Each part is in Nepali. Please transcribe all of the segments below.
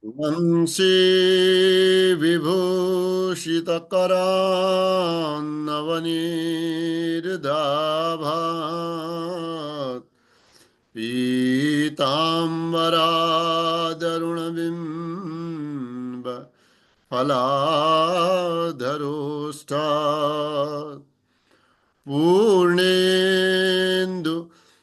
वंशी विभूषितकरान्नवनीर्दाभात् पीताम्बरादरुणबिम्ब फलाधरोष्ठात् पूर्णेन्दु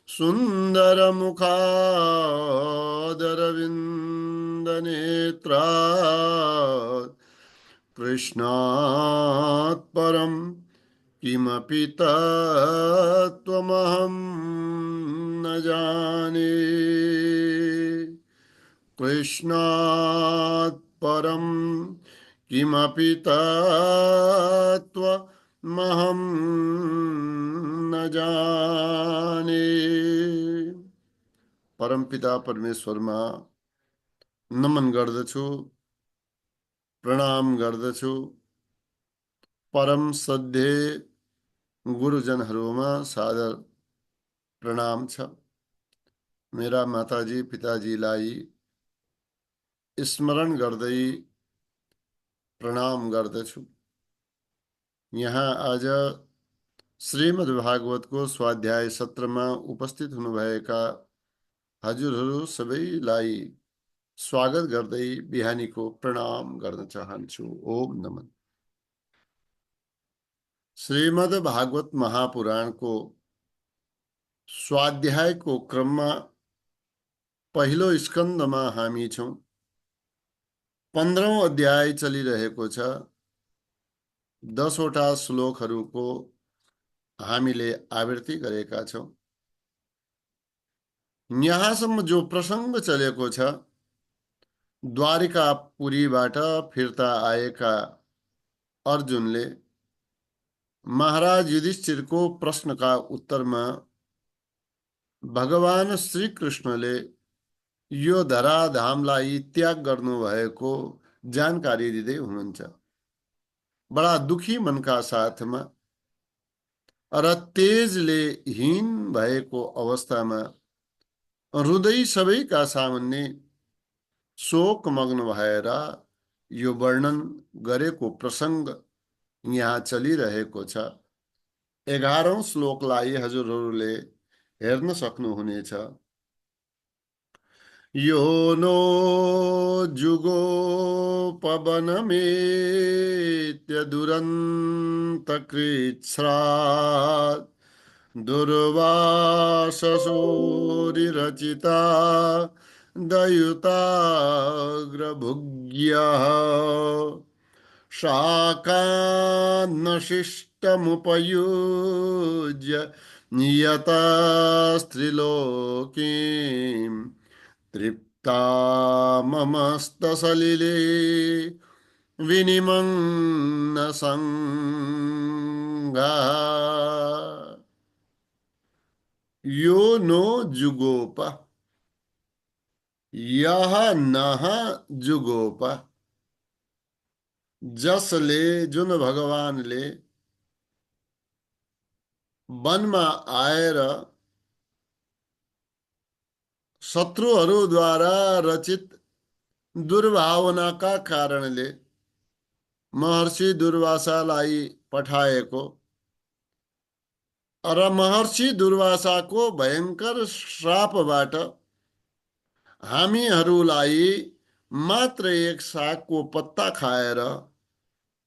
सुन्दरमुखादरविन्दनेत्रात् कृष्णात् परं किमपि तत्त्वमहं न जाने। कृष्णात् परं किमपि तत्त्वमहं न जाने। परमपिता परमेश्वरमा नमन गर्दछु, प्रणाम गर्दछु। परम सद्य गुरुजनहरूमा सादर प्रणाम छ। मेरा माताजी पिताजीलाई स्मरण गर्दै प्रणाम गर्दछु। यहाँ आज श्रीमद्भागवतको स्वाध्याय सत्रमा उपस्थित हुनुभएका हजुरहरू सबैलाई स्वागत गर्दै बिहानीको प्रणाम गर्न चाहन्छु। ओम नमः। श्रीमद्भागवत महापुराणको स्वाध्यायको क्रममा पहिलो स्कन्धमा हामी छौं। 15औं अध्याय चलिरहेको छ। 10वटा श्लोकहरूको हामीले आवृत्ति गरेका छौं। यहाँसम्म जो प्रसंग चलेको छ, द्वारिकापुरीबाट फिर्ता आएका अर्जुनले महाराज युधिष्ठिरको प्रश्नका उत्तरमा भगवान श्री कृष्णले यो धराधामलाई त्याग गर्नुभएको जानकारी दिँदै हुनुहुन्छ। बडा दुखी मनका साथमा र तेजले हीन भएको अवस्थामा रुँदै सबैका सामुन्ने शोकमग्न भएर यो वर्णन गरेको प्रसंग यहाँ चलिरहेको छ। 11औं श्लोकलाई हजुरहरूले हेर्न सक्नुहुनेछ। यो नो जुगोपवनमेत्य दुरन्तकृच्छ्रात् दुर्वाससोरिरचिता दयुताग्रभुग्यः शाकान्नशिष्टमुपयुज्य नियतस्त्रिलोकीम् तृप्ता ममस्तसलिले विनिमग्न संगाः। यो नो जुगोप, यह नह जुगोप, जसले जुन भगवानले वनमा आएर शत्रुहरूद्वारा रचित दुर्भावनाका कारणले महर्षि दुर्वासालाई पठाएको र महर्षि दुर्वासाको भयंकर श्रापबाट हामीहरूलाई मात्र एक सागको पत्ता खाएर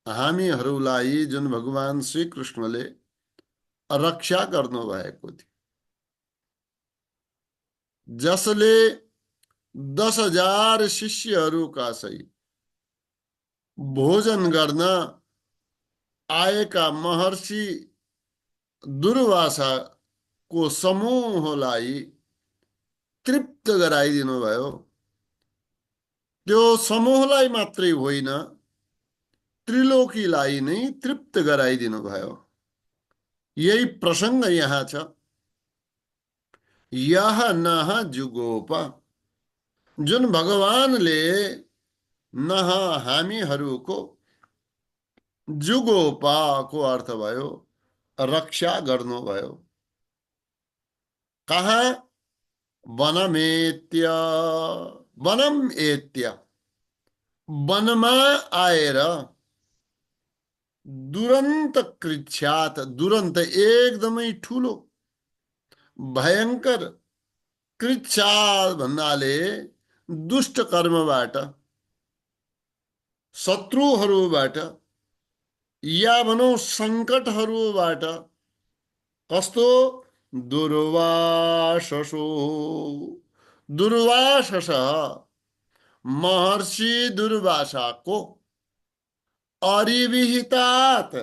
हामीहरूलाई जुन भगवान श्री कृष्णले रक्षा गर्नुभएको थियो, जसले 10,000 शिष्यहरूका सहित भोजन गर्न आएका महर्षि दुर्वासाको समूहलाई तृप्त गराइदिनु भयो। त्यो समूहलाई मात्रै होइन, त्रिलोकीलाई नै तृप्त गराइदिनु भयो। यही प्रसंग यहाँ छ। यह नह जुगोप, जुन भगवानले नह हामीहरूको, जुगोपाको अर्थ भयो रक्षा गर्नुभयो। कहाँ? वनमेत्य, वनम एत्य, वनमा आएर दुरन्त कृच्छ्यात, दुरन्त एकदमै ठुलो भयंकर, कृच्छ्यात भन्नाले दुष्ट कर्मबाट, शत्रुहरूबाट, या भनौँ सङ्कटहरूबाट। कस्तो? दुर्वाससो, दुर्वासस, महर्षि दुर्वासाको, अरिविहितात,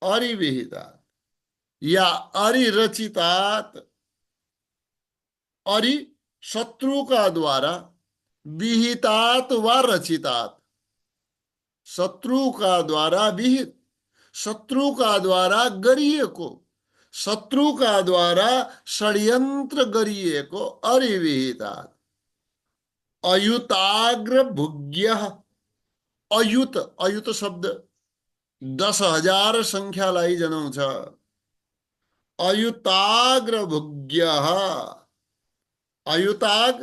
अरिविहितात या अरिरचितात, अरि शत्रु का द्वारा, विहितात व रचितात, शत्रु का द्वारा विहित, शत्रु का द्वारा गरिएको, शत्रु का द्वारा षड्यंत्र गरिएको, अरिविहितात। अयुताग्र भुज्ञ, अयुत, अयुत शब्द 10,000 संख्यालाई जनाउँछ। अयुताग्र भुज्ञ, अयुताग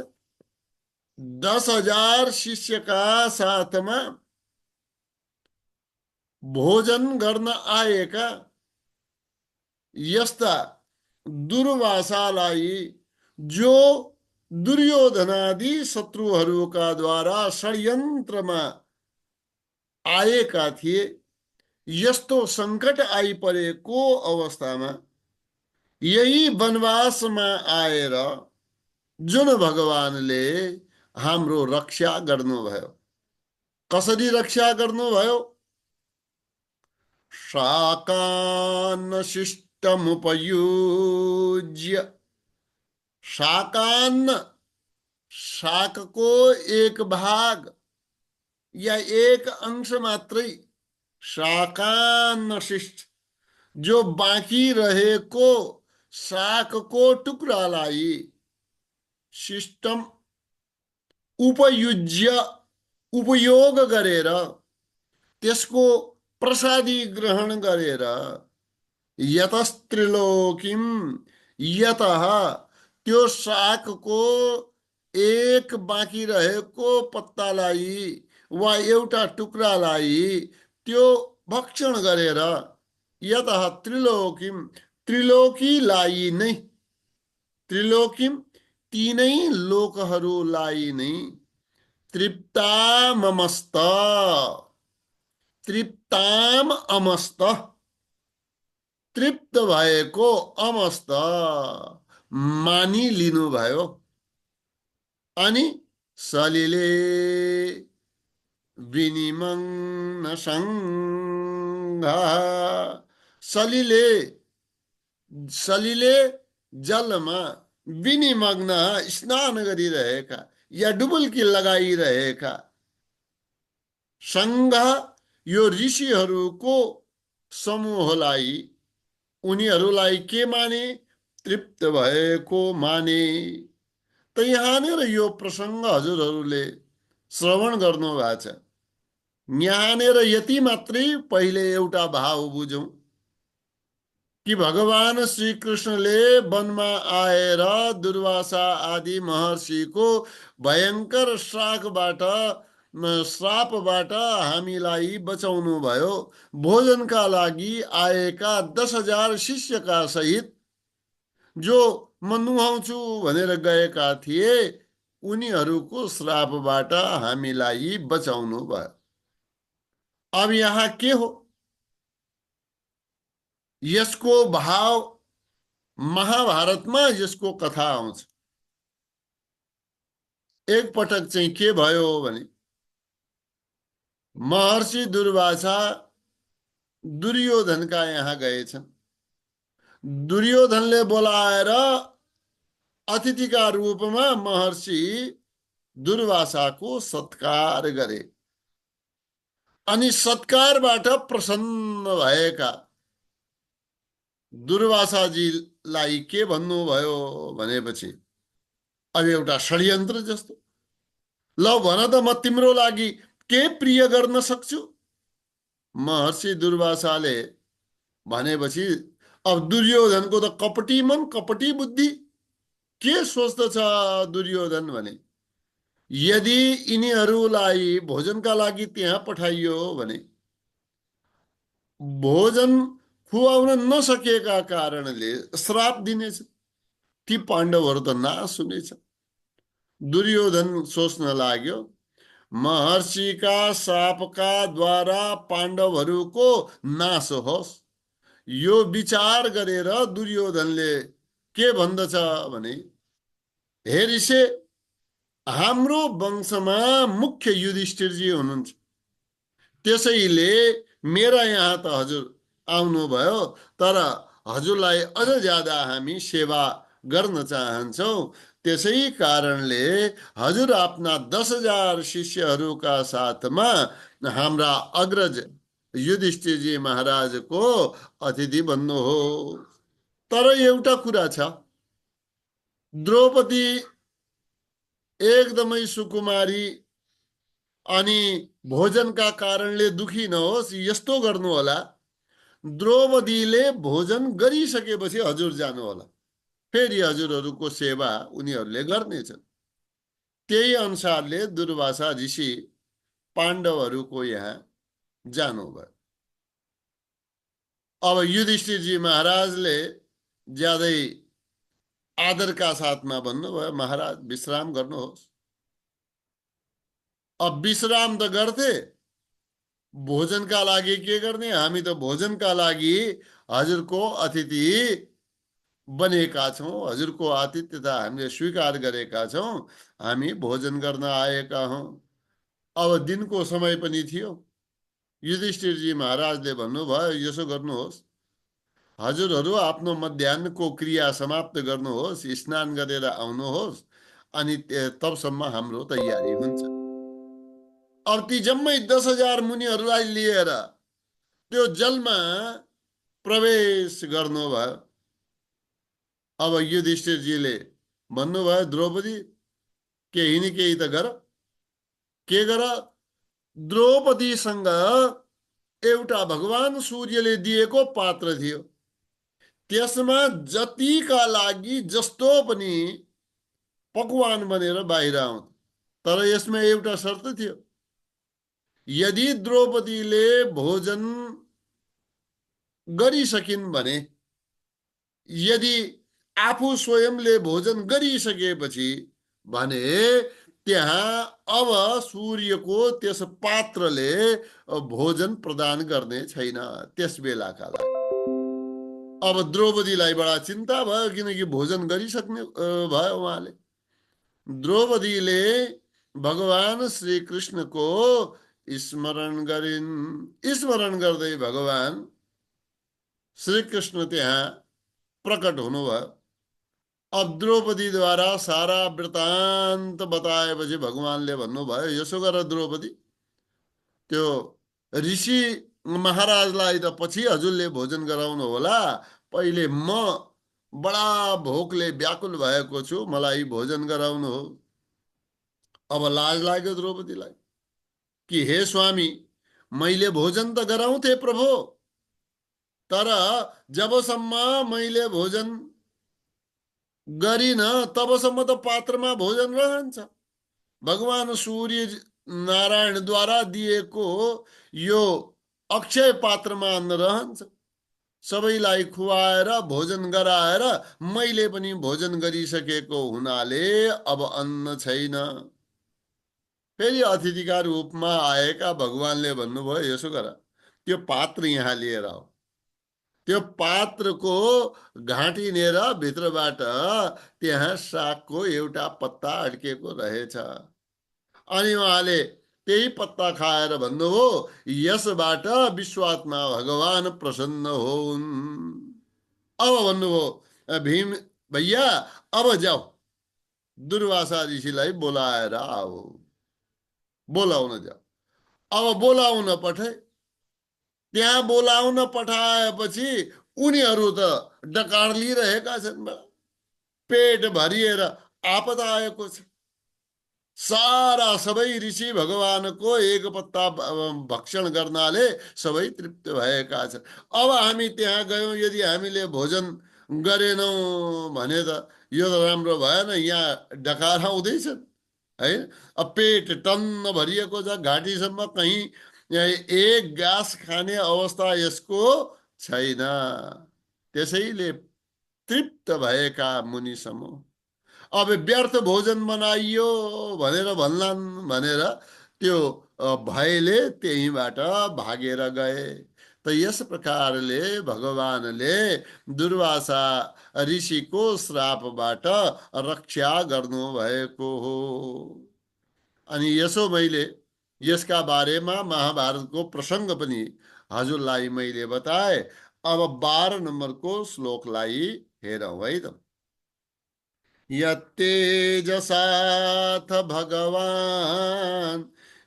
10,000 शिष्यका साथमा भोजन गर्न आएका यस्ता दुर्वासालाई, जो दुर्योधनादि शत्रुहरूका द्वारा षड्यन्त्रमा आएका थिए, यस्तो सङ्कट आइपरेको अवस्थामा यही वनवासमा आएर जुन भगवानले हाम्रो रक्षा गर्नुभयो। कसरी रक्षा गर्नुभयो? शाकान्न शिष्टमुपयुज्य, शाकान्न, शाकको एक भाग या एक अंश मात्रै, शाकान्न शिष्ट, जो बाँकी रहेको शाकको टुक्रालाई, शिष्टम उपयुज्य, उपयोग गरेर, त्यसको प्रसादी ग्रहण गरेर, यतस्त्रिलोकीम, यतः, त्यो शाकको एक बाँकी रहेको पत्तालाई वा एउटा टुक्रालाई त्यो भक्षण गरेर, यतः त्रिलोकीम, त्रिलोकीलाई नै, त्रिलोकीम तीनै लोकहरूलाई नै, तृप्ताममस्त, तृप्ताम अमस्त, तृप्त भएको, अमस्त मानिलिनुभयो। अनि सलिले विनिमग्न सङ्घा, सलिले, सलिले जलमा, विनिमग्न स्नान गरिरहेका या डुबुल्की लगाइरहेका, सङ्घ यो ऋषिहरूको समूहलाई, उनीहरूलाई के माने? तृप्त भएको माने। त यहाँनिर यो प्रसङ्ग हजुरहरूले श्रवण गर्नुभएको छ। यहाँनिर यति मात्रै पहिले एउटा भाव बुझौँ कि भगवान श्री कृष्णले वनमा आएर दुर्वासा आदि महर्षिको भयंकर श्रापबाट हामीलाई बचाउनु भयो। भोजनका लागि आएका 10,000 शिष्यका सहित जो म नुहाउँछु भनेर गएका थिए, उनीहरूको श्रापबाट हामीलाई बचाउनु भयो। अब यहाँ के हो? यसको भाव महाभारतमा यसको कथा आउँछ। एक पटक चाहिँ के भयो भने, महर्षि दुर्वासा दुर्योधनका यहाँ गएछन्। दुर्योधनले बोलाएर अतिथिका रूपमा महर्षि दुर्वासाको सत्कार गरे। अनि सत्कारबाट प्रसन्न भएका दुर्वासाजीलाई के भन्नुभयो भनेपछि, अब एउटा षड्यन्त्र जस्तो, ल भन त म तिम्रो लागि के प्रिय गर्न सक्छु? महर्षि दुर्वासाले भनेपछि अब दुर्योधनको त कपटी मन, कपटी बुद्धि, के सोच्दछ दुर्योधन भने, यदि यिनीहरूलाई भोजनका लागि त्यहाँ पठाइयो भने भोजन खुवाउन नसकेका कारणले श्राप दिनेछ, ती पाण्डवहरू त नाश हुनेछ। दुर्योधन सोच्न लाग्यो, महर्षिका शापका द्वारा पाण्डवहरूको नाश होस्। यो विचार गरेर दुर्योधनले के भन्दछ भने, हे ऋषे, हाम्रो वंशमा मुख्य युधिष्ठिरजी हुनुहुन्छ, त्यसैले मेरा यहाँ त हजुर आउनुभयो, तर हजुरलाई अझ ज्यादा हामी सेवा गर्न चाहन्छौँ। त्यसै कारणले हजुर आफ्ना 10,000 शिष्यहरूका साथमा हाम्रा अग्रज युधिष्ठिरजी महाराजको अतिथि बन्नु हो। तर एउटा कुरा छ, द्रौपदी एकदमै सुकुमारी अनि भोजनका कारणले दुखी नहोस्, यस्तो गर्नु होला, द्रौपदीले भोजन गरिसकेपछि हजुर जानु होला, फेरि हजुरहरूको सेवा उनीहरूले गर्नेछन्। त्यही अनुसारले दुर्वासा ऋषि पाण्डवहरूको यहाँ जानुभयो। अब युधिष्ठिरजी महाराजले ज्यादै आदरका साथमा भन्नुभयो, महाराज विश्राम गर्नुहोस्। अब विश्राम त गर्थे, भोजनका लागि के गर्ने? हामी त भोजनका लागि हजुरको अतिथि बनेका छौँ, हजुरको आतिथ्यता हामीले स्वीकार गरेका छौँ, हामी भोजन गर्न आएका हौँ। अब दिनको समय पनि थियो। युधिष्ठिरजी महाराजले भन्नुभयो, यसो गर्नुहोस्, हजुरहरू आफ्नो मध्याह्नको क्रिया समाप्त गर्नुहोस्, स्नान गरेर आउनुहोस्, अनि तबसम्म हाम्रो तयारी हुन्छ। अब ती जम्मै 10,000 मुनिहरूलाई लिएर त्यो जलमा प्रवेश गर्नुभयो। अब युधिष्ठिरजीले भन्नुभयो, द्रौपदी केही न केही त गर। के गर? द्रौपदीसँग एउटा भगवान सूर्यले दिएको पात्र थियो, त्यसमा जतिका लागि जस्तो पनि पकवान बनेर बाहिर आउँछ। तर यसमा एउटा शर्त थियो, यदि द्रौपदीले भोजन गरिसकिन् भने, यदि आफू स्वयंले भोजन गरिसकेपछि भने त्यहाँ अब सूर्यको त्यस पात्रले भोजन प्रदान गर्ने छैन त्यस बेलाका लागि। अब द्रौपदीलाई बडा चिन्ता भयो, किनकि भोजन गरिसक्ने भयो उहाँले। द्रौपदीले भगवान श्री कृष्णको स्मरण गरिन्। स्मरण गर्दै भगवान श्री कृष्ण त्यहाँ प्रकट हुनुभयो। अब द्रौपदीद्वारा सारा वृत्तान्त बताएपछि भगवानले भन्नुभयो, यसो गर द्रौपदी, त्यो ऋषि महाराजलाई त पछि हजुरले भोजन गराउनु होला, पहिले म बडा भोकले व्याकुल भएको छु, मलाई भोजन गराउनु हो। अब लाज लाग्यो द्रौपदीलाई कि हे स्वामी, मैले भोजन त गराउँथे प्रभु, तर जबसम्म मैले भोजन गरिन तबसम्म त पात्रमा भोजन रहन्छ। भगवान सूर्य नारायणद्वारा दिएको यो अक्षय पात्रमा अन्न रहन्छ। सबैलाई खुवाएर भोजन गराएर मैले पनि भोजन गरिसकेको हुनाले अब अन्न छैन। फेरि अतिथिका रूपमा आएका भगवानले भन्नुभयो, यसो गर, त्यो पात्र यहाँ लिएर आऊ। त्यो पात्रको घाँटिनेर भित्रबाट त्यहाँ सागको एउटा पत्ता अड्केको रहेछ। अनि उहाँले त्यही पत्ता खाएर भन्नुभयो, यसबाट विश्वात्मा भगवान प्रसन्न हुन्। अब भन्नुभयो, भीम भैया अब जाऊ, दुर्वासा ऋषिलाई बोलाएर आओ। बोलाउन जाऊ। अब बोलाउन पठाए। त्यहाँ बोलाउन पठाएपछि उनीहरू त डकार लिइरहेका छन्, पेट भरिएर आपत आएको छ। सारा सबै ऋषि भगवानको एक पत्ता भक्षण गर्नाले सबै तृप्त भएका छन्। अब हामी त्यहाँ गयौँ, यदि हामीले भोजन गरेनौँ भने त यो त राम्रो भएन, यहाँ डकार आउँदैछन्। है। अब पेट टन्न भरिएको छ, घाँटीसम्म, कहीँ एक घाँस खाने अवस्था यसको छैन। त्यसैले तृप्त भएका मुनि समूह अब व्यर्थ भोजन बनाइयो भनेर भन्लान् भनेर त्यो भयले त्यहीँबाट भागेर गए। त यस प्रकारले भगवानले दुर्वासा ऋषिको श्रापबाट रक्षा गर्नु भएको हो। अनि यसो मैले यसका बारेमा महाभारतको प्रसङ्ग पनि हजुरलाई मैले बताए। अब 12 नम्बरको श्लोकलाई हेरौँ है त। यत्तेजसाथ भगवान्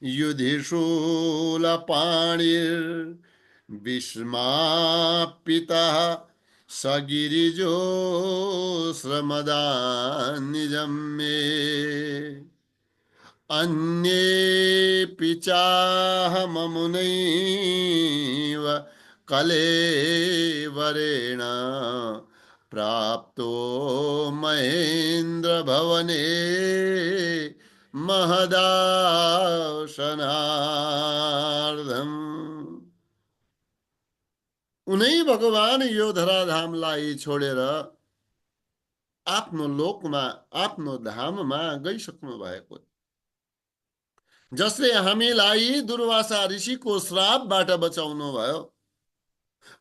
युधिशूलपाणिर्विस्मापितः स गिरिजो श्रमदान्निजं मे अन्येऽपि चाहममुनैव कलेवरेण प्राप्तो महेन्द्रभवने महदाशनार्धम्। उनै भगवान यो धराधामलाई छोडेर आफ्नो लोकमा, आफ्नो धाममा गइसक्नु भएको, जसले हामीलाई दुर्वासा ऋषिको श्रापबाट बचाउनु भयो।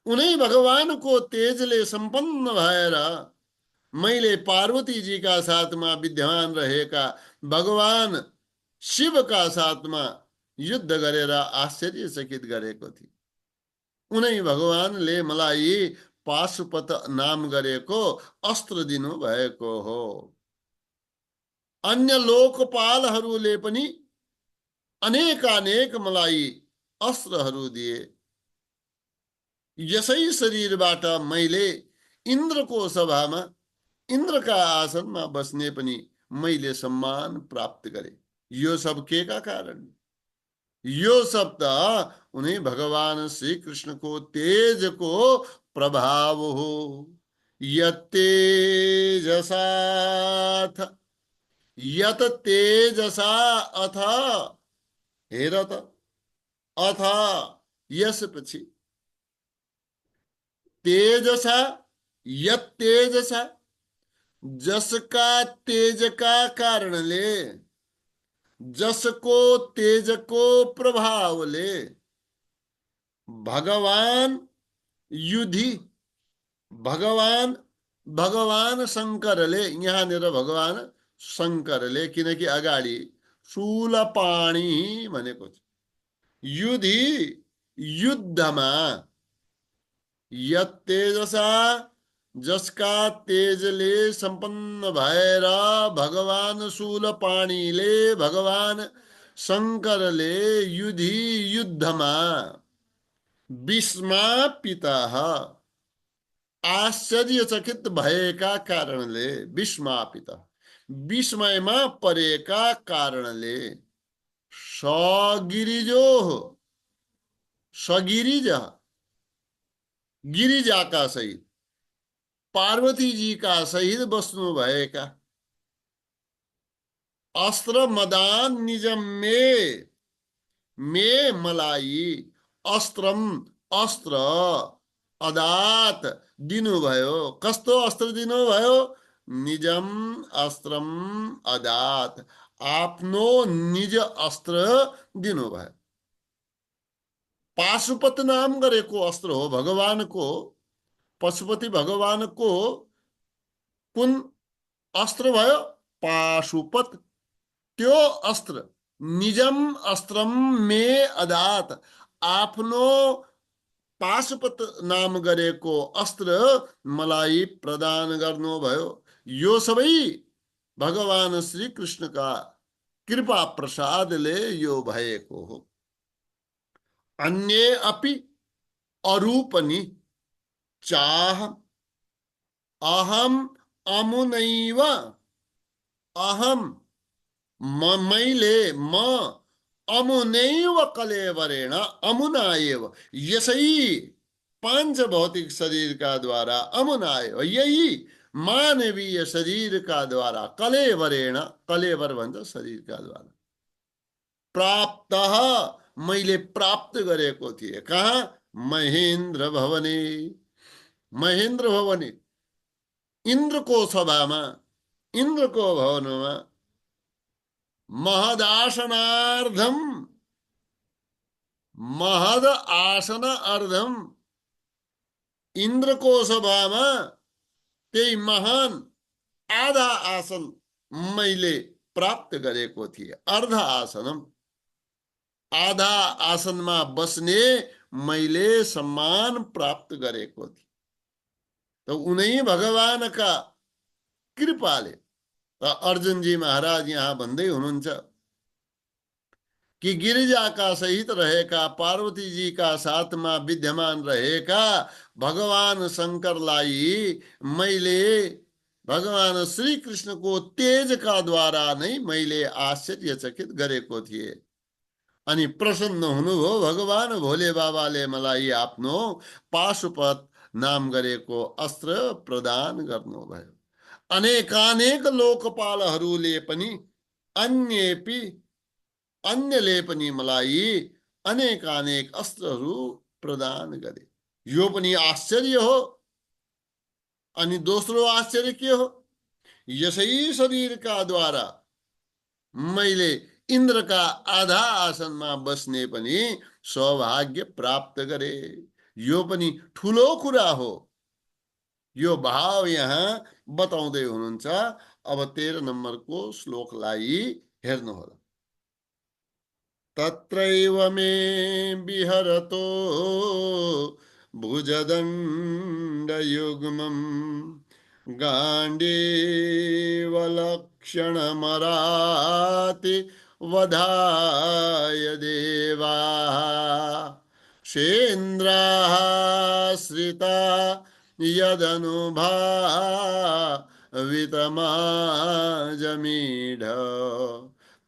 उनै भगवानको तेजले सम्पन्न भएर मैले पार्वतीजीका साथमा विद्यमान रहेका भगवान शिवका साथमा युद्ध गरेर आश्चर्यचकित गरेको थिएँ। उनै भगवानले मलाई पाशुपत नाम गरेको अस्त्र दिनु भएको हो। अन्य लोकपालहरूले पनि अनेकानेक मलाई अस्त्रहरू दिए। यसै शरीरबाट मैले इन्द्रको सभामा, इन्द्रका आसनमा बस्ने पनि मैले सम्मान प्राप्त गरे। यो सब के का कारण? यो सब त उनै भगवान श्री कृष्णको तेजको प्रभाव हो। यत्तेजसाथ, यत तेजसा अथ, हेर त, अथ यसपछि तेजसा, यत तेजसा, जसका तेजका कारणले, जसको तेजको प्रभावले भगवान युधि, भगवान भगवान शङ्करले, यहाँनिर भगवान शङ्करले, किनकि अगाडि शूलपाणी भनेको छ। युधि युद्धमा, यत्तेजसा, जसका तेजले सम्पन्न भएर भगवान शूलपाणीले, भगवान शङ्करले युधि युद्धमा विस्मापितः, आश्चर्यचकित भएका कारणले, विस्मापित, विस्मयमा परेका कारणले, सगिरिजो, सगिरिज, गिरिजाका सहित, पार्वती जी का सहित बस्नु भएका, अस्त्र मदान निजम में मलाई अस्त्रम, अस्त्र अदात दिनुभयो। कस्तो अस्त्र दिनुभयो? निजम अस्त्रम अदात, आफ्नो निज अस्त्र दिनुभयो। पाशुपत नाम गरेको अस्त्र हो भगवानको, पशुपति भगवानको कुन अस्त्र भयो? पाशुपत। त्यो अस्त्र, निजम अस्त्रम मे अदात, आफ्नो पाशुपत नाम गरेको अस्त्र मलाई प्रदान गर्नुभयो। यो सबै भगवान श्री कृष्णका कृपा प्रसादले यो भएको हो। अन्ये अपि, अरू पनि, चाह, अहम अमुनैव, अहम मैले, म अमुनैव कलेवरेण, अमुना एव, यसै पांच भौतिक शरीर का द्वारा, अमुना एव, यही मानवीय शरीर का द्वारा कलेवरेण, कलेवर भन्छ शरीरका द्वारा, प्राप्त, मैले प्राप्त गरेको थिएँ। कहाँ? महेन्द्र भवने, महेन्द्र भवने, इन्द्रको सभामा, इन्द्रको भवनमा, महदासनार्धम, महद आसन अर्धम, इन्द्रको सभामा त्यही महान आधा आसन मैले प्राप्त गरेको थिएँ। अर्ध आसनम, आधा आसनमा बस्ने मैले सम्मान प्राप्त गरेको थिएँ। तो उनै भगवानका कृपाले, अर्जुनजी महाराज यहाँ भन्दै हुनुहुन्छ कि गिरिजा का सहित रहेका, पार्वती जी का साथमा विद्यमान रहेका भगवान शंकरलाई मैले भगवान श्री कृष्णको तेजका द्वारा नै मैले आश्चर्यचकित गरेको थिएँ। अनि प्रसन्न हुनुभयो भगवान भोले बाबाले मलाई आफ्नो पाशुपत नाम गरेको अस्त्र प्रदान गर्नुभयो। अनेकानेक लोकपालहरूले पनि, अन्यले पनि मलाई अनेकानेक अस्त्रहरू प्रदान गरे। यो पनि आश्चर्य हो। अनि दोस्रो आश्चर्य के हो? यसै शरीरका द्वारा मैले इन्द्रका आधा आसनमा बस्ने पनि सौभाग्य प्राप्त गरे। यो पनि ठुलो कुरा हो। यो भाव यहाँ बताउँदै हुनुहुन्छ। अब 13 नम्बरको श्लोकलाई हेर्नुहोला। तत्रैव मे विहरतो भुजदण्डयुग्मम् गाण्डीवलक्षणमराति वधाय देवाः सेन्द्राः श्रिता यदनुभावितमाजमीढ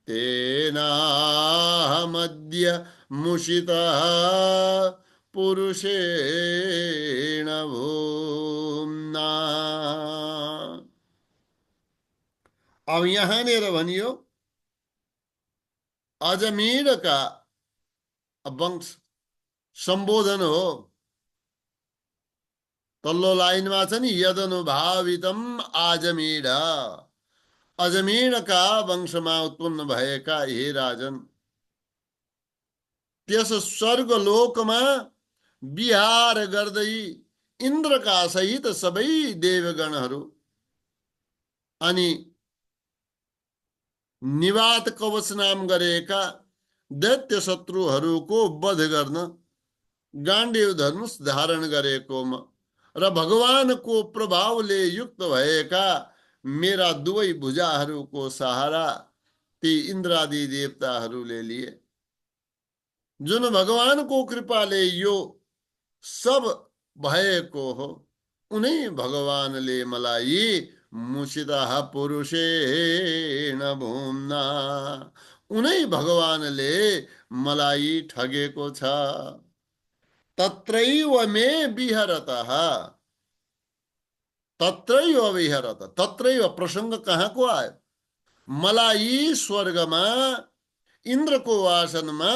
तेनाहमद्य मुषितः पुरुषेण भूम्ना। अब यहाँनिर भनियो अजमीर का वंश सम्बोधन हो। तल्लो लाइनमा छ नि, यदनुभावितम आजमीड, अजमीडका वंशमा उत्पन्न भएका हे राजन, त्यस स्वर्गलोकमा विहार गर्दै इन्द्रका सहित सबै देवगणहरू अनि निवात कवच नाम गरेका दैत्य शत्रुहरूको वध गर्न गाण्डीव धनुष धारण गरेको म र भगवानको प्रभावले युक्त भएका मेरा दुवै भुजाहरूको सहारा ती इन्द्रादि देवताहरूले लिए। जुन भगवानको कृपाले यो सब भएको हो, उनै भगवानले मलाई मुषितः पुरुषेण भूम्ना, उनै भगवानले मलाई ठगेको छ। तत्रैव मे विहरतः, तत्रैव विहरत, तत्रैव प्रसंग कहाँको आयो? मलाई स्वर्गमा इन्द्रको आसनमा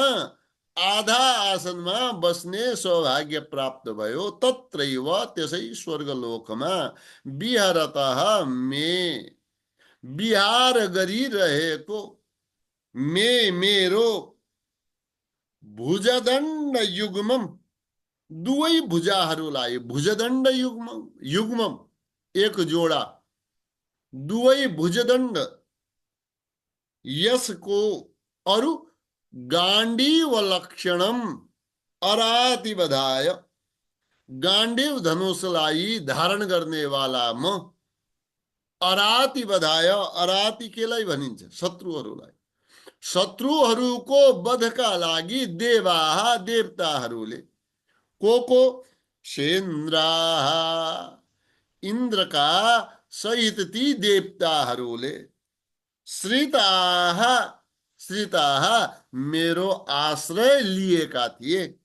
आधा आसनमा बस्ने सौभाग्य प्राप्त भयो। तत्रैव, त्यसै स्वर्गलोकमा विहरतः, मे विहार गरिरहेको, मेरो भुजदण्ड युग्मम, दुवै भुजाहरूलाई, भुजदण्ड युग्मम, युग्मम एक जोडा, दुवै भुजदण्ड यसको अरु गाण्डीव लक्षणम अराति बधाय, गाण्डीव धनुषलाई धारण गर्ने वाला म, अराति बधाय, अराति केलाई भनिन्छ? शत्रुहरूलाई, शत्रुहरूको वधका लागि देवाः देवताहरूले, को सेन्द्राः इन्द्रका सहित ती देवताहरूले, श्रिताः श्रिताः मेरो आश्रय लिएका थिए।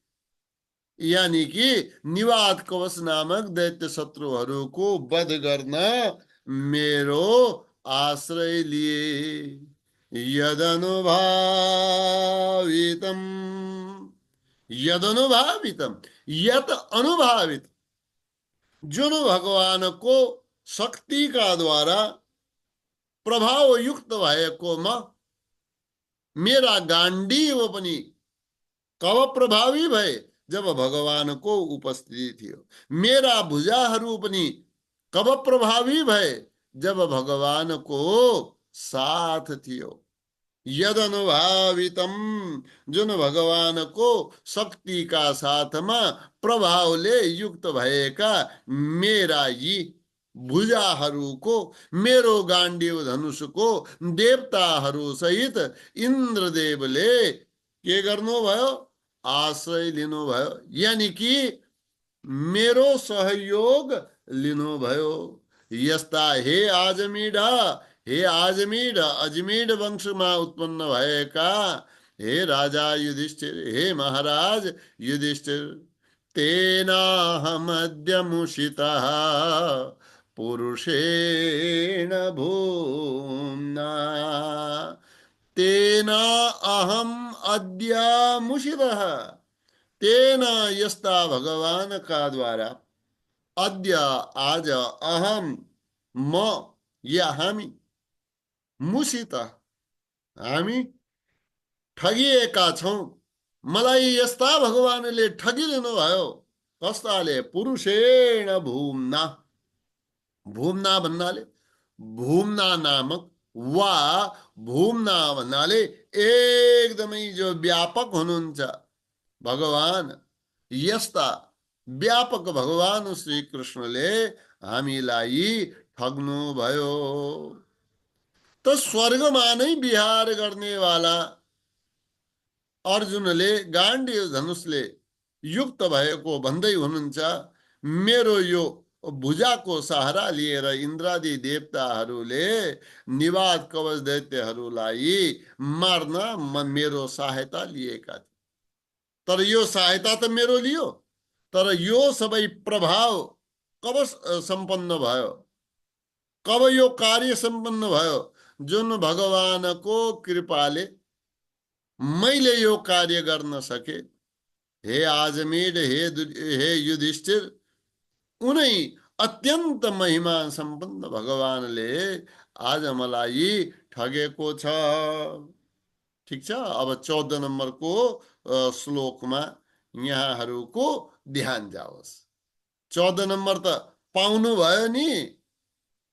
यानी कि निवात कवच नामक दैत्य शत्रुहरूको वध गर्न मेरो आश्रय लिए। यदनुभावितम, यदनुभावितम, यत अनुभावित, जुन भगवान को शक्ति का द्वारा प्रभाव युक्त भएको म, मेरा गाण्डीव पनि कब प्रभावी भए, जब भगवानको उपस्थिति थियो। मेरा भुजाहरू पनि कब प्रभावी भए, जब भगवानको साथ थियो। यदनुभावितम, जुन भगवानको शक्ति का साथमा प्रभावले युक्त भएका मेरा यी भुजाहरूको, मेरो गाण्डीव धनुषको देवताहरू सहित इन्द्रदेवले के गर्नुभयो, आश्रय लिनुभयो, यानी कि मेरो सहयोग लिनुभयो। यस्ता हे आजमीढ, हे आजमीढ, अजमीढ वंशमा उत्पन्न भएका हे राजा युधिष्ठिर, हे महाराज युधिष्ठिर, तेनाहमद्य मुषितः पुरुषेण भूम्ना, तेना अहम अद्य मुषितः, तेना यस्ता भगवान का द्वारा, अद्य आज, अहम म या हामी, मुसित हामी ठगिएका छौं। मलाई यस्ता भगवानले ठगिदिनु भयो। कस्ताले, पुरुषेण भूम्ना, भूम्ना भन्नाले भूम्ना नामक वा भूम्ना भन्नाले एकदमै जो व्यापक हुनुहुन्छ भगवान, यस्ता व्यापक भगवान श्री कृष्णले हामीलाई ठग्नु भयो। त स्वर्गमा नै विहार गर्नेवाला अर्जुनले गाण्डीव धनुषले युक्त भएको भन्दै हुनुहुन्छ, मेरो यो भुजाको सहारा लिएर इन्द्रादि देवताहरूले निवात कवच दैत्यहरूलाई मार्न मेरो सहायता लिएका थिए। तर यो सहायता त मेरो लियो, तर यो सबै प्रभाव कब सम्पन्न भयो, कब यो कार्य सम्पन्न भयो, जुन भगवानको कृपाले मैले यो कार्य गर्न सके। हे आजमीड, हे युधिष्ठिर, उनै अत्यन्त महिमा सम्पन्न भगवानले आज मलाई ठगेको छ। ठिक छ, अब 14 नम्बरको श्लोकमा यहाँहरूको ध्यान जाओस्। 14 नम्बर त पाउनु भयो नि,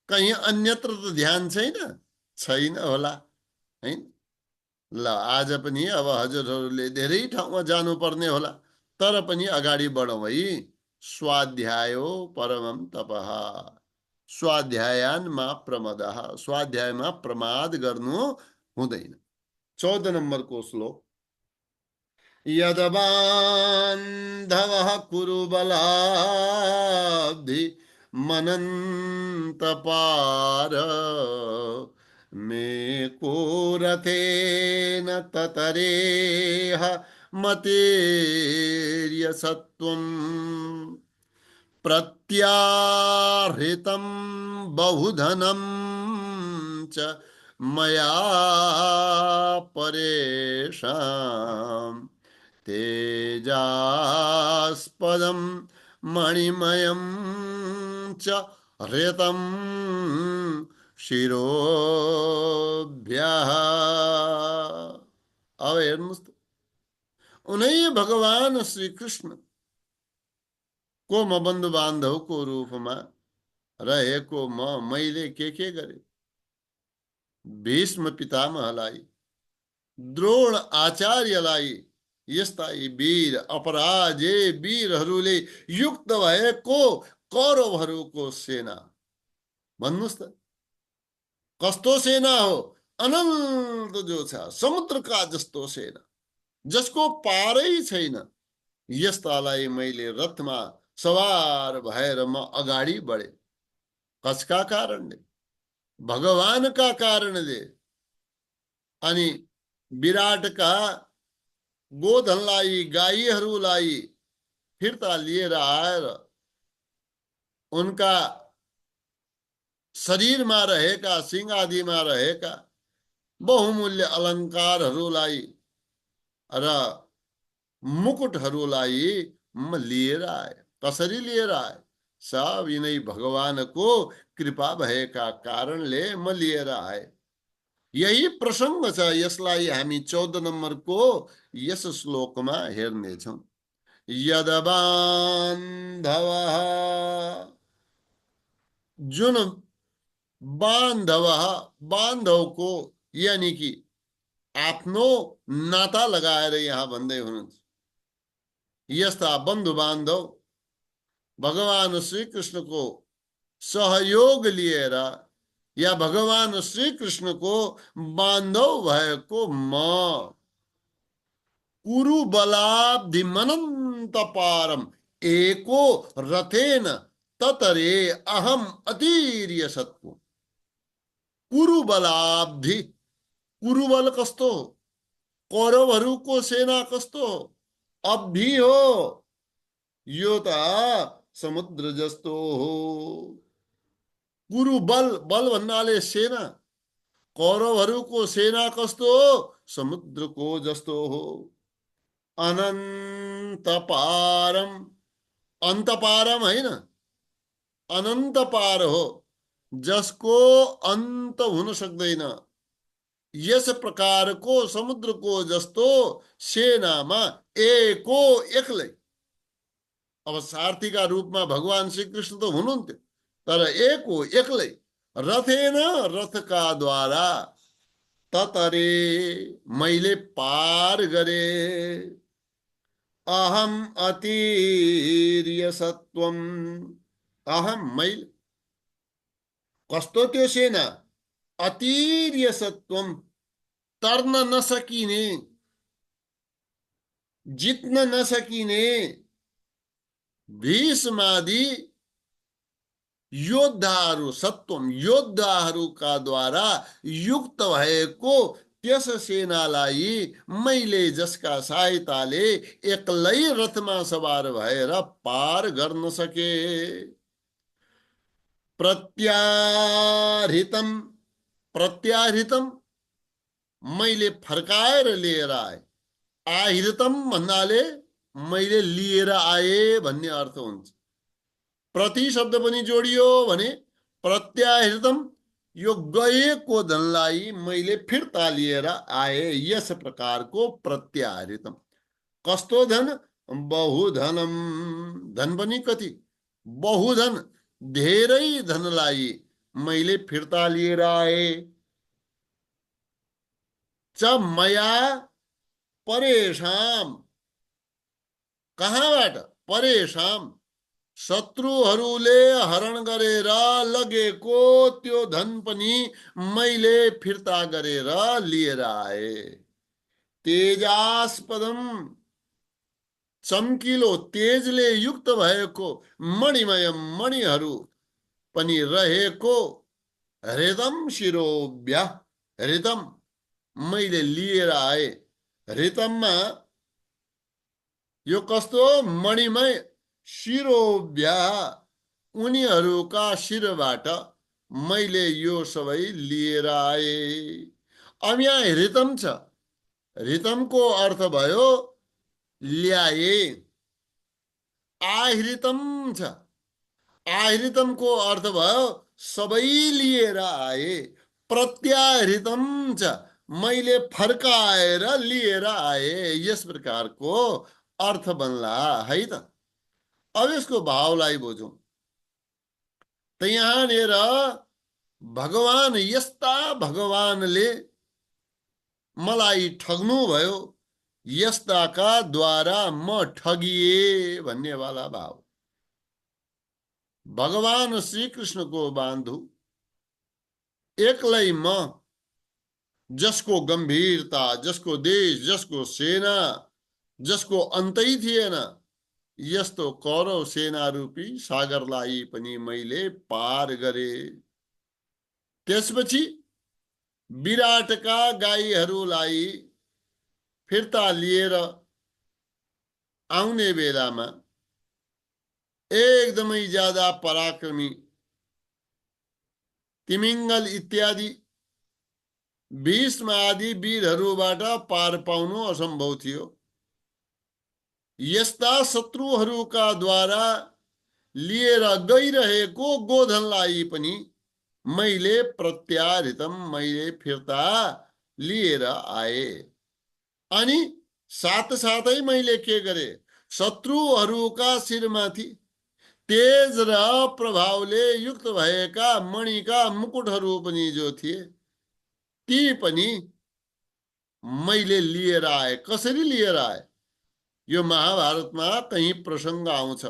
कहीं अन्यत्र त ध्यान छैन होला है। ल आज पनि अब हजुरहरूले धेरै ठाउँमा जानुपर्ने होला, तर पनि अगाडि बढौँ है। स्वाध्यायो परमं तपः, स्वाध्यायानमा प्रमदः, स्वाध्यायमा प्रमाद गर्नु हुँदैन। 14 नम्बरको श्लोक, यदबान्धवः कुरु बलाब्धि मनन्तपार, मे को रथेन ततरेह मतेर्यसत्वम्, प्रत्याहृतं बहुधनं च मया परेषां, तेजास्पदं मणिमयं च हृतं शिरोभ्यः। अब हेर्नुहोस् त, उनै भगवान श्री कृष्ण को म बन्धु बान्धवको रूपमा रहेको मैले के गरे। भीष्म पितामहलाई, द्रोण आचार्यलाई, यस्ता यी वीर अपराजे वीरहरूले युक्त भएको कौरवहरूको सेना, भन्नुहोस् त कस्तो सेना हो, अनन्त जो छ समुद्रका जस्तो सेना, जसको पारै छैन। यस्तालाई मैले रथमा सवार भएर म अगाडि बढे। कसका कारणले? भगवानका कारणले। अनि विराटका गोधनलाई, गाईहरूलाई फिर्ता लिएर आएर उनका शरीरमा रहेका सिंह आदिमा रहेका बहुमूल्य अलङ्कारहरूलाई र मुकुटहरूलाई म लिएर आए। कसरी लिएर आए? सब यिनै भगवानको कृपा भएका कारणले म लिएर आए। यही प्रसङ्ग छ, यसलाई हामी 14 नम्बरको यस श्लोकमा हेर्नेछौँ। यद बान्धव, जुन बान्धव, बान्धवको यानि कि आफ्नो नाता लगाएर यहाँ भन्दै हुनुहुन्छ। यस्ता बन्धु बान्धव भगवान श्री कृष्णको सहयोग लिएर या भगवान श्री कृष्णको बान्धव भएको म कुरुबलाब्धि मनन्त पारम एको रथेन ततरे अहम अतीर्य सत्व। कुरुबलाब्धि, कुरुबल कस्तो हो? कौरवहरूको सेना कस्तो हो? अब्धि हो, यो त समुद्र जस्तो हो। कुरुबल, बल भन्नाले सेना। कौरवहरूको सेना कस्तो हो? समुद्रको जस्तो हो। अनन्त पारम, अन्त पारम होइन, अनन्त पार हो, जसको अन्त हुन सक्दैन। यस प्रकारको समुद्रको जस्तो सेनामा एको एक्लै। अब सारथीका रूपमा भगवान श्री कृष्ण त हुनुहुन्थ्यो, तर एको एक्लै रथेन, रथका द्वारा ततरे मैले पार गरे। अहम अतीर्य सत्वम, अहम मैले। कस्तो त्यो सेना? अतीर्य सत्वम, तर्न नसकिने, जित्न नसकिने भीष्मादि योद्धाहरू, सत्वम योद्धाहरूका द्वारा युक्त भएको त्यस सेनालाई मैले जसका सहायताले एक्लै रथमा सवार भएर पार गर्न सके। प्रत्याहृतम, प्रत्याहृतम मैले फर्काएर लिएर आए। आहृतम भन्नाले मैले लिएर आए भन्ने अर्थ हुन्छ। प्रति शब्द पनि जोडियो भने प्रत्याहृतम, यो गएको धनलाई मैले फिर्ता लिएर आए। यस प्रकारको प्रत्याहृतम। कस्तो धन? बहुधनम, धन पनि कति? बहुधन, धेरै धनलाई मैले फिर्ता लिएर आए। च मया परेशाम, कहाँबाट? परेशाम, शत्रुहरूले हरण गरेर लगेको त्यो धन पनि मैले फिर्ता गरेर लिएर आए। तेजास्पदम, चम्किलो तेजले युक्त भएको मणिमय, मणिहरू पनि रहेको हृतम शिरोभ्य, हृतम मैले लिएर आए। हृतममा यो कस्तो? मणिमय, शिरोभ्य, उनीहरूका शिरबाट मैले यो सबै लिएर आए। अब यहाँ हृतम छ, हृतमको अर्थ भयो ल्याए। आहृतम छ, आहृतमको अर्थ भयो सबै लिएर आए। प्रत्याहृतम छ, मैले फर्काएर लिएर आए। यस प्रकारको अर्थ बन्ला है त। अब यसको भावलाई बुझौं त यहाँनिर भगवान, यस्ता भगवानले मलाई ठग्नु भयो, यस्ताका द्वारा म ठगिए भन्ने वाला भाव। भगवान श्री कृष्णको बान्धु एक्लै म, जसको गम्भीरता, जसको देश, जसको सेना, जसको अन्तै थिएन, यस्तो कौरव सेना रूपी सागरलाई पनि मैले पार गरे। त्यसपछि विराटका गाईहरूलाई फिर्ता लिएर आउने बेलामा एकदमै ज्यादा पराक्रमी तिमिङ्गल इत्यादि भीष्म आदि वीरहरूबाट पार पाउनु असम्भव थियो। यस्ता शत्रुहरूका द्वारा लिएर गइरहेको गोधनलाई पनि मैले प्रत्याहृतम, मैले फिर्ता लिएर आए। अनि साथसाथै मैले के गरे, शत्रुहरूका शिरमाथि तेज र प्रभावले युक्त भएका मणिका मुकुटहरू पनि जो थिए ती पनि मैले लिएर आए। कसरी लिएर आए? यो महाभारतमा कहीं प्रसङ्ग आउँछ।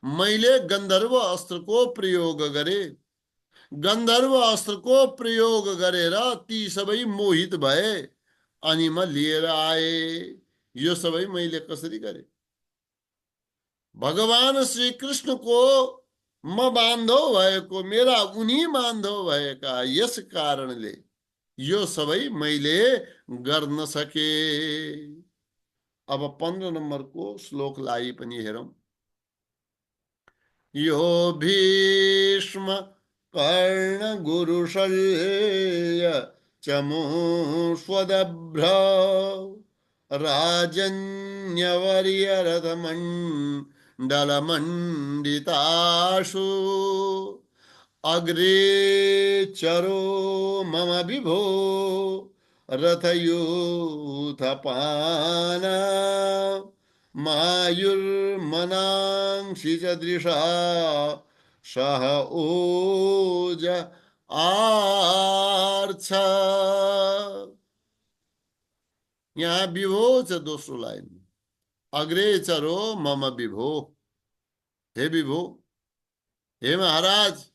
मैले गन्धर्व अस्त्रको प्रयोग गरे। गन्धर्व अस्त्रको प्रयोग गरेर ती सबै मोहित भए अनि म लिएर आए। यो सबै मैले कसरी गरे? भगवान श्री कृष्णको म बान्धव भएको, मेरा उनी बान्धव भएका यस कारणले यो सबै मैले गर्न सके। अब 15 नम्बरको श्लोकलाई पनि हेरौं। यो भीष्म कर्ण गुरुशल्य चमूष्वदभ्र राजन्यवर्यरथमण्डलमण्डिताशु अग्रे चरो मम विभो रथयूथपान मायुर्मनांसि च दृशा सह ओज आर्छ। यहाँ विभो छ दोस्रो लाइन। अग्रे चरो मम विभो, हे विभो, हे महाराज,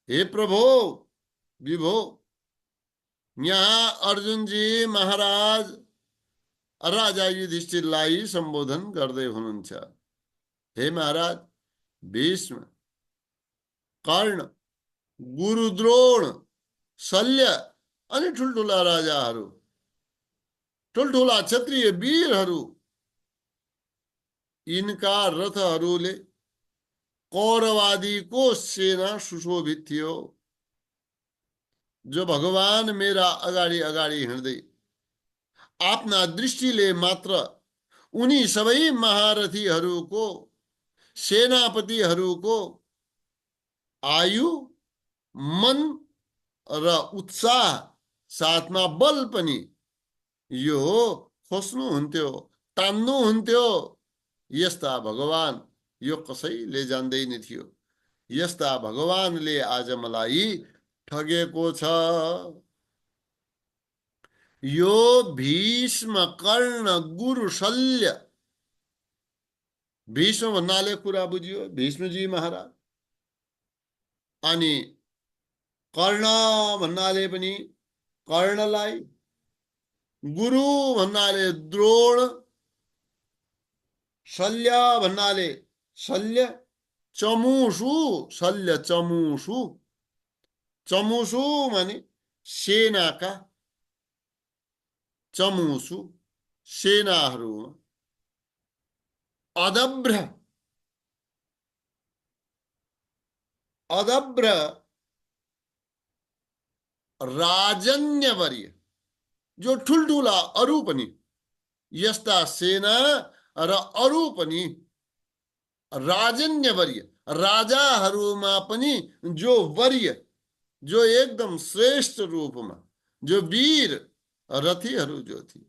हे प्रभो, विभो। यहाँ अर्जुन जी महाराज राजा युधिष्ठिरलाई सम्बोधन गर्दै हुनुहुन्छ। हे महाराज, भीष्म, कर्ण, गुरु द्रोण, शल्य अनि ठुल्ठुला राजाहरू, ठुल्ठुला क्षत्रिय वीरहरू, यिनका रथहरूले कौरवादीको सेना सुशोभित थियो। जो भगवान मेरा अगाडि अगाडि हिँड्दै आफ्ना दृष्टिले मात्र उनी सबै महारथीहरूको, सेनापतिहरूको आयु, मन र उत्साह साथमा बल पनि यो खोज्नुहुन्थ्यो, तान्नुहुन्थ्यो। यस्ता भगवान यो कसैले जान्दैन थियो। यस्ता भगवानले आज मलाई ठगेको छ। यो भीष्म कर्ण गुरु शल्य, भीष्म भन्नाले कुरा बुझियो, भीष्मजी महाराज। अनि कर्ण भन्नाले पनि कर्णलाई, गुरु भन्नाले द्रोण, शल्य भन्नाले शल्य, चमूसु, शल्य चमूसु, चमूसु माने सेनाका, चमूसु सेनाहरूमा अदभ्र, अदभ्र राजन्यवर्य, जो ठुल्ठुला अरू पनि यस्ता सेना र अरू पनि राजन्यवर्य, राजाहरूमा पनि जो वर्य, जो एकदम श्रेष्ठ रूपमा, जो वीर रथीहरू जो थिए,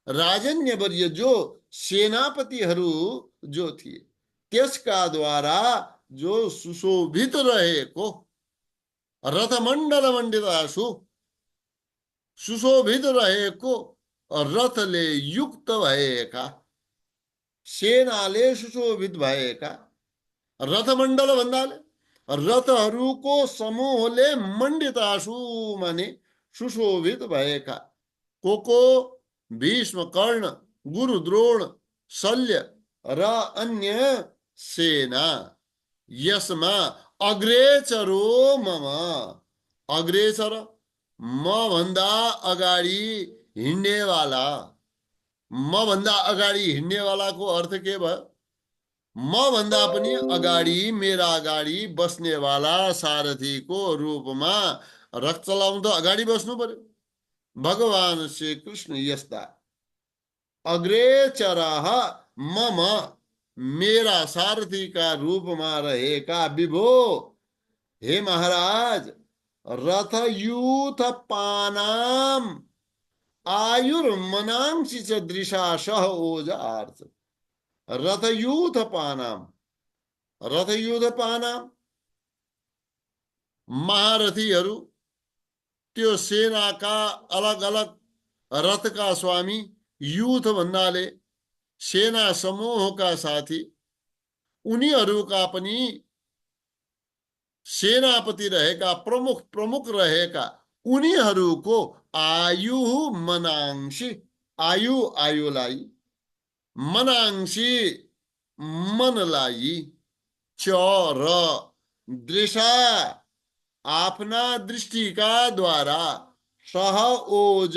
राजन्यवर्य जो सेनापतिहरू जो थिए, त्यसका द्वारा जो सुशोभित रहेको रथमण्डल मण्डितासु, सुशोभित रहेको रथले युक्त भएका, सेनाले सुशोभित भएका, रथमण्डल भन्नाले रथहरूको समूहले मण्डितासु माने सुशोभित भएका को भीष्म, कर्ण, गुरु द्रोण, शल्य र अन्य सेना। यसमा अग्रेचरो मम, अग्रेचर म भन्दा अगाडि हिँड्नेवाला, म भन्दा अगाडि हिँड्नेवालाको अर्थ के भयो? म भन्दा पनि अगाडि मेरा अगाडि बस्नेवाला सारथीको रूपमा रथ चलाउन त अगाडि बस्नु पर्यो। भगवान श्री कृष्ण यस्ता अग्रेचरः मम, मेरा सारथी का रूपमा रहेका विभो, हे महाराज, रथयूथपानाम आयुर्मनांसि च दृशा सह ओजार्थ। रथयूथपानाम, रथयूथपानाम महारथीहरू, त्यो सेनाका अलग अलग रथका स्वामी, युथ भन्नाले सेना समूहका साथी, उनीहरूका पनि सेनापति रहेका, प्रमुख प्रमुख रहेका उनीहरूको आयु मनांसी, आयु आयुलाई, मनांसी मनलाई, च र दृशा आफ्ना दृष्टिका द्वारा, सह ओज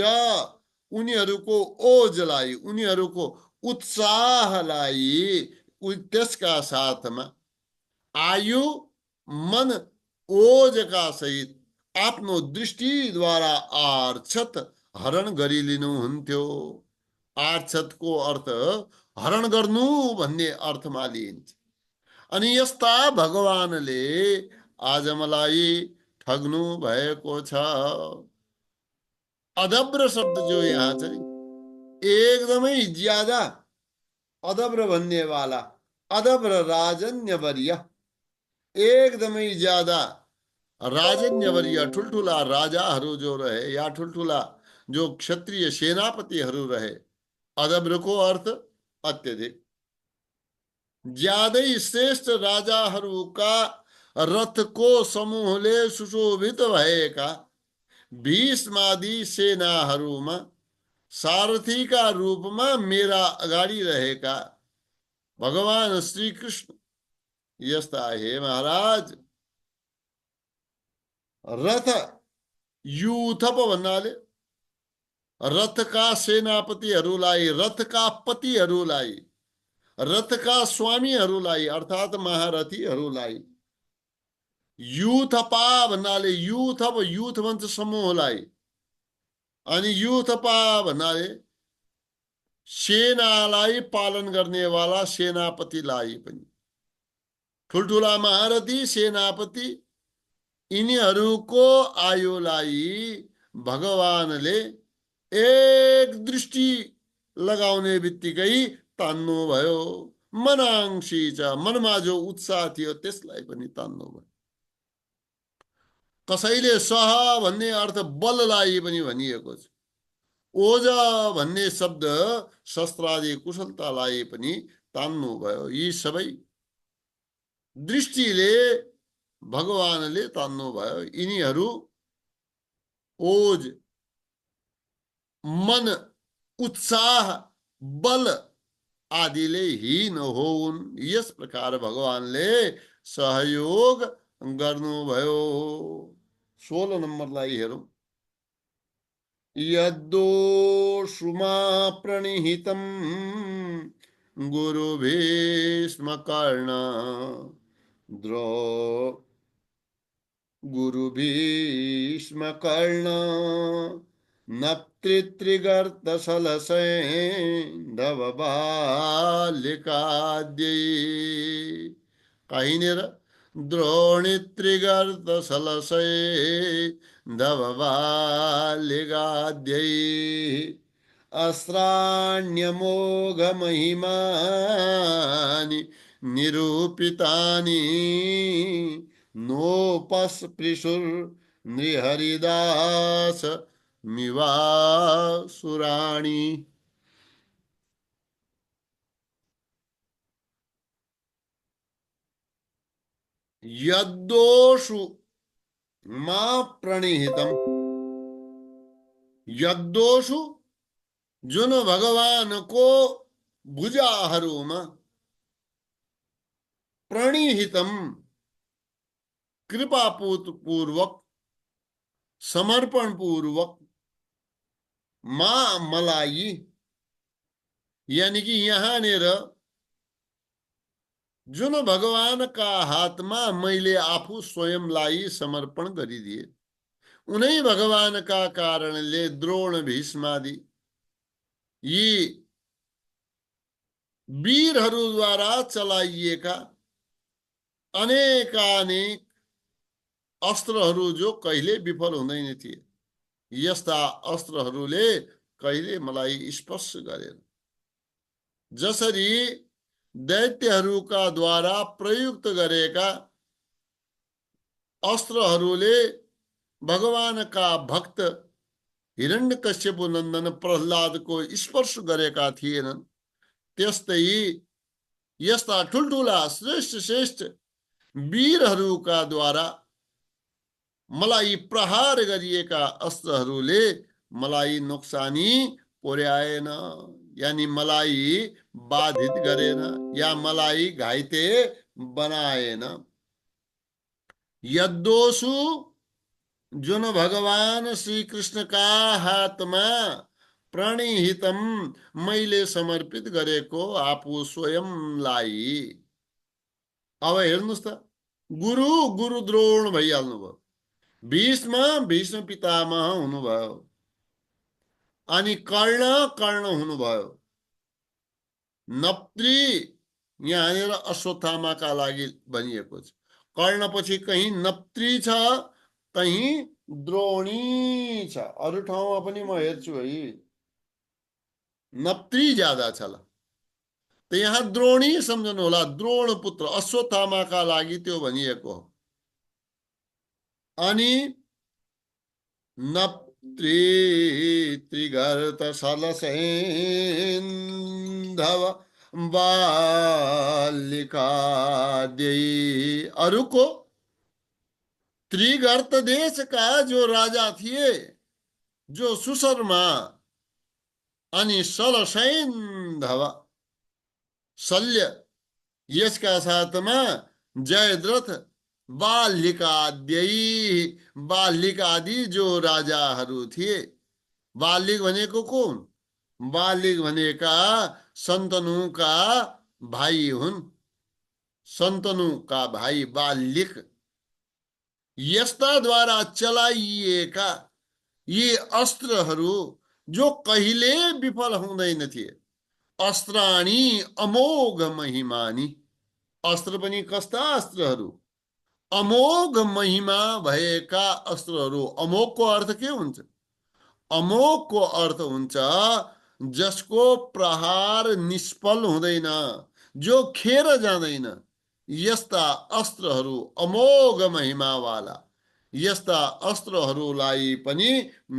उनीहरूको ओजलाई, उनीहरूको उत्साहलाई, त्यसका साथमा आयु मन ओज का सहित आफ्नो दृष्टिद्वारा आर्छत हरण गरिलिनुहुन्थ्यो। आर्छतको अर्थ हरण गर्नु भन्ने अर्थमा लिइन्छ। अनि यस्ता भगवानले आज मलाई ठग्नु भएको छ। अदब्र शब्द जो यहाँ छ नि, एकदमै ज्यादा अदब्र भन्नेवाला, अदब्र राजन्यवर्य, एकदमै ज्यादा राजन्यवर्य, ठुल्ठुला राजाहरू जो रहे या ठुल्ठुला जो क्षत्रिय सेनापतिहरू रहे। अदब्रको अर्थ अत्यधिक, ज्यादै श्रेष्ठ राजाहरूका रथको समूहले सुशोभित भएका भीष्मादि सेनाहरूमा सारथीका रूपमा मेरा अगाडि रहेका भगवान श्री कृष्ण यस्ता, हे महाराज, रथ युथप भन्नाले रथका सेनापतिहरूलाई, रथका पतिहरूलाई, रथका स्वामीहरूलाई अर्थात् महारथीहरूलाई, युथपा भन्नाले युथप, युथ भन्छ समूहलाई, अनि युथपा भन्नाले सेनालाई पालन गर्नेवाला सेनापतिलाई पनि। ठुल्ठुला महारथी सेनापति यिनीहरूको आयुलाई भगवानले एक दृष्टि लगाउने बित्तिकै तान्नुभयो। मनांसी छ, मनमा जो उत्साह थियो त्यसलाई पनि तान्नुभयो। कसैले सह भन्ने अर्थ बललाई पनि भनिएको छ। ओज भन्ने शब्द शस्त्रादि कुशलतालाई पनि तान्नुभयो। यी सबै दृष्टिले भगवानले तान्नुभयो। यिनीहरू ओज, मन, उत्साह, बल आदिले हीन होउन्, यस प्रकार भगवानले सहयोग गर्नुभयो। 16 नम्बरलाई हेरौं। यद्दोषुमा प्रणिहितं गुरु भीष्म कर्ण, द्रो गुरु भीष्म कर्ण, नप्तृत्रिगर्त सलसैन्धव बालिकाद्यै। कहीँनिर द्रोणित्रिगर्त सलसैन्धव बालिकाद्यै, अस्त्राण्यमोघ महिमानि निरूपितानि, नोपस्पृशुर् नृहरिदास मिवासुराणि। यद्दोषु मा प्रणिहितम, यद्दोषु जुन भगवानको भुजाहरूमा, प्रणिहितम कृपापूर्वक, समर्पण पूर्वक, मा मलाई, यानी कि यहाँनिर जुन भगवानका हातमा मैले आफू स्वयंलाई समर्पण गरिदिए, उनै भगवानका कारणले द्रोण भीष्मादि यी वीरहरूद्वारा चलाइएका अनेकानेक अस्त्रहरू जो कहिले विफल हुँदैन थिए, यस्ता अस्त्रहरूले कहिले मलाई स्पर्श गरेन। जसरी दैत्यहरूका द्वारा प्रयुक्त गरेका अस्त्रहरूले भगवानका भक्त हिरण्यकश्यप नन्दन प्रह्लादको स्पर्श गरेका थिएनन्, त्यस्तै यस्ता ठुल्ठुला श्रेष्ठ श्रेष्ठ वीरहरूका द्वारा मलाई प्रहार गरिएका अस्त्रहरूले मलाई नोक्सानी पुर्याएन, यानी मलाई बाधित गरेन या मलाई घाइते बनाएन। यद्दोषु जुन भगवान श्री कृष्णका हातमा प्रणिहितम मैले समर्पित गरेको आफू स्वयंलाई। अब हेर्नुहोस् त, गुरु गुरु द्रोण भइहाल्नुभयो, भीष्म भीष्म पितामह हुनुभयो, अनि कर्ण कर्ण हुनुभयो, नप्त्री यहाँनिर अश्वत्थामाका लागि भनिएको छ। कर्ण पछि कहीँ नप्त्री छ, कहीँ द्रोणी छ, अरू ठाउँमा पनि म हेर्छु है नप्त्री ज्यादा छ ल। त यहाँ द्रोणी सम्झनु होला, द्रोण पुत्र अश्वत्थामाका लागि त्यो भनिएको हो। अनि नप्त्री त्रिगर्त सलसेन्धव बालिकाद्यै, अरूको त्रिगर्त देश का जो राजा थिए, जो सुशर्मा अनि सलसैन्धव शल्य, यसका साथमा जयद्रथ, बालिकाद्यै, बालिक आदि जो राजाहरू थिए। बालिक भनेको कौन? बालिक भनेका सन्तनुका भाइ हुन्, सन्तनुका भाइ बालिक। यस्ताद्वारा चलाइएका यी अस्त्रहरू जो कहिले विफल हुँदैन थिए। अस्त्राणी अमोघ महिमानी, अस्त्र पनि कस्ता अस्त्रहरू? अमोघ महिमा भएका अस्त्रहरू। अमोघको अर्थ के हुन्छ? अमोघको अर्थ हुन्छ जसको प्रहार निष्फल हुँदैन, जो खेर जाँदैन। यस्ता अस्त्रहरू अमोघ महिमावाला, यस्ता अस्त्रहरूलाई पनि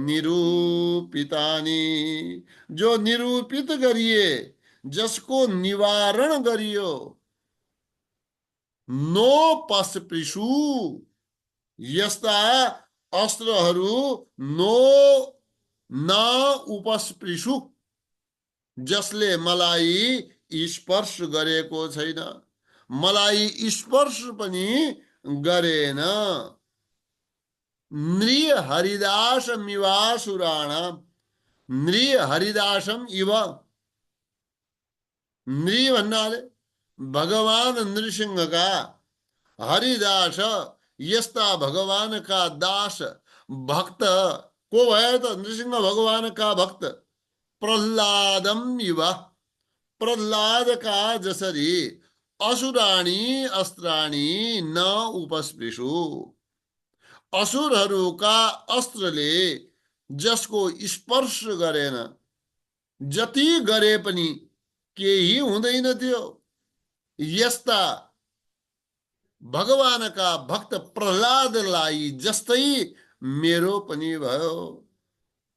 निरूपितानि, जो निरूपित गरिए, जसको निवारण गरियो। नोपस्पृशु, यस्ता अस्त्रहरू नो न उपस्पृशु, जसले मलाई स्पर्श गरेको छैन, मलाई स्पर्श पनि गरेन। नृ हरिदास मिवासुराणाम, नृ हरिदासम इव, नृ भन्नाले भगवान नृसिंह का, हरिदास यस्ता भगवान का दास भक्त को भयो त? नृसिंह भगवान का भक्त प्रह्लादम इव, प्रह्लाद का जसरी असुराणी अस्त्राणी न उपस्पृशु, असुरहरूका अस्त्रले जसको स्पर्श गरेन, जति गरे पनि केही हुँदैन थियो, यस्ता भगवानका भक्त प्रह्लादलाई जस्तै मेरो पनि भयो।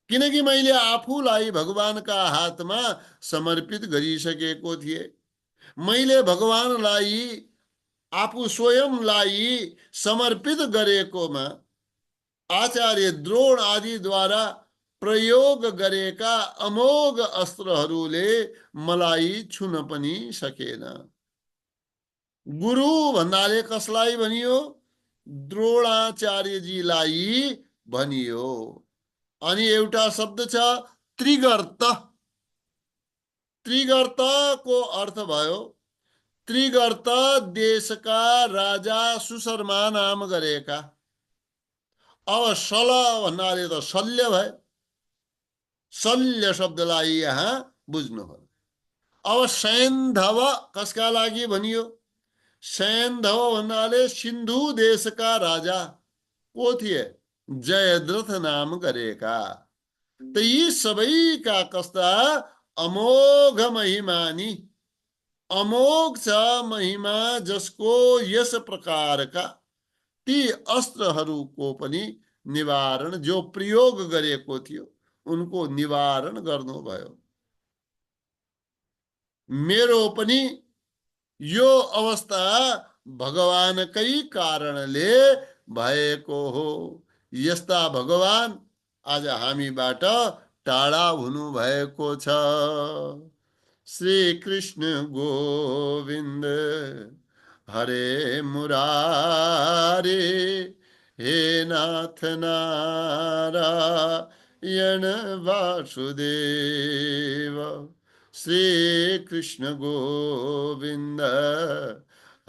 किनकि मैले आफूलाई भगवानका हातमा समर्पित गरिसकेको थिएँ। मैले भगवानलाई आफू स्वयंलाई समर्पित गरेकोमा आचार्य द्रोण आदिद्वारा प्रयोग गरेका अमोघ अस्त्रहरूले मलाई छुन पनि सकेन। गुरु भन्नाले कसलाई भनियो? द्रोणाचार्यजीलाई भनियो। अनि एउटा शब्द छ त्रिगर्त। त्रिगर्तको अर्थ भयो त्रिगर्त देशका राजा सुशर्मा नाम गरेका। अब सल भन्नाले त शल्य भयो। शल्य शब्दलाई यहाँ बुझ्नु हो। अब सैन्धव कसका लागि भनियो? सैन्धव भन्नाले सिन्धु देशका राजा को थिए? जयद्रथ नाम गरेका। त यी सबैका कस्ता अमोघ महिमानी, अमोघ छ महिमा, जसको यस प्रकारका ती अस्त्रहरूको पनि निवारण, जो प्रयोग गरेको थियो उनको निवारण गर्नुभयो। मेरो पनि यो अवस्था भगवानकै कारणले भएको हो। यस्ता भगवान आज हामीबाट टाढा हुनु भएको छ। श्री कृष्ण गोविन्द हरे मुरारे, हे नाथ नारायण वासुदेव। श्री कृष्ण गोविन्द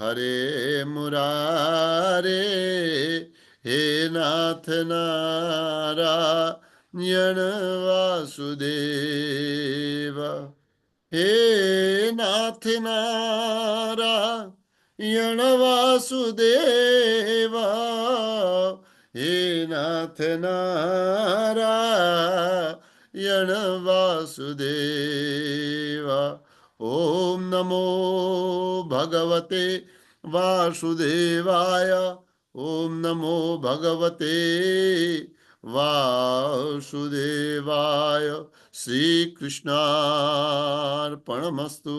हरे मुरारे, हे नाथ नारायण वासुदेव। हे नाथ नारायण वासुदेव, हे नाथ नारायण वासुदेव। ओम नमो भगवते वासुदेवाय। ओम नमो भगवते वासुदेवाय। श्री कृष्णार्पणमस्तु।